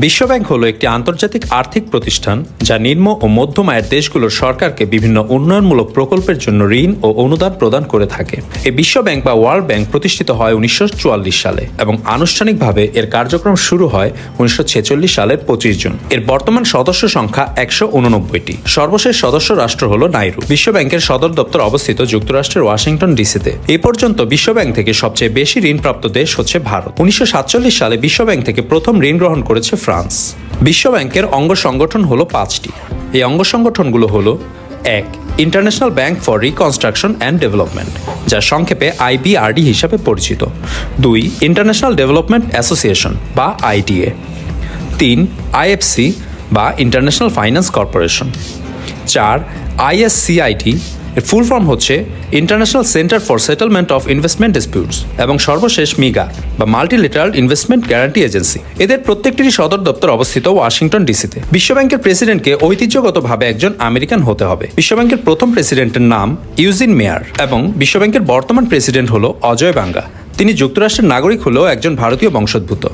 বিশ্বব্যাংক হলো একটি আন্তর্জাতিক আর্থিক প্রতিষ্ঠান যা নিম্ন ও মধ্যম আয়ের দেশগুলোর সরকারকে বিভিন্ন উন্নয়নমূলক প্রকল্পের জন্য ঋণ ও অনুদান প্রদান করে থাকে। এই বিশ্বব্যাংক বা ওয়ার্ল্ড ব্যাংক প্রতিষ্ঠিত হয় 1944 সালে এবং আনুষ্ঠানিকভাবে এর কার্যক্রম শুরু হয় 1946 সালের 25 জুন। এর বর্তমান সদস্য সংখ্যা 189টি। সর্বশেষ সদস্য রাষ্ট্র হল নাইরু। বিশ্বব্যাংকের সদর দপ্তর অবস্থিত যুক্তরাষ্ট্রের ওয়াশিংটন ডিসিতে। এই পর্যন্ত বিশ্বব্যাংক থেকে সবচেয়ে বেশি ঋণপ্রাপ্ত দেশ হচ্ছে ভারত। 1947 সালে বিশ্বব্যাংক থেকে প্রথম ঋণ গ্রহণ করেছে ফ্রান্স। বিশ্বব্যাংকের অঙ্গ সংগঠন হলো 5টি। এই অঙ্গ সংগঠনগুলো হলো: 1. International bank for reconstruction and development, যা সংক্ষেপে IBRD হিসাবে পরিচিত। 2. ইন্টারন্যাশনাল ডেভেলপমেন্ট অ্যাসোসিয়েশন বা IDA। 3. IFC বা ইন্টারন্যাশনাল ফাইন্যান্স কর্পোরেশন। 4. ISCID, এর ফুল ফর্ম হচ্ছে international centre for settlement of investment disputes, এবং সর্বশেষ মিগা বা মাল্টিলেটারাল ইনভেস্টমেন্ট গ্যারান্টি এজেন্সি। এদের প্রত্যেকটিরই সদর দপ্তর অবস্থিত ওয়াশিংটন ডিসিতে। বিশ্বব্যাংকের প্রেসিডেন্টকে ঐতিহ্যগতভাবে একজন আমেরিকান হতে হবে। বিশ্বব্যাংকের প্রথম প্রেসিডেন্টের নাম ইউজিন মেয়ার এবং বিশ্বব্যাংকের বর্তমান প্রেসিডেন্ট হলো অজয় বাঙ্গা। তিনি যুক্তরাষ্ট্রের নাগরিক হলেও একজন ভারতীয় বংশোদ্ভূত।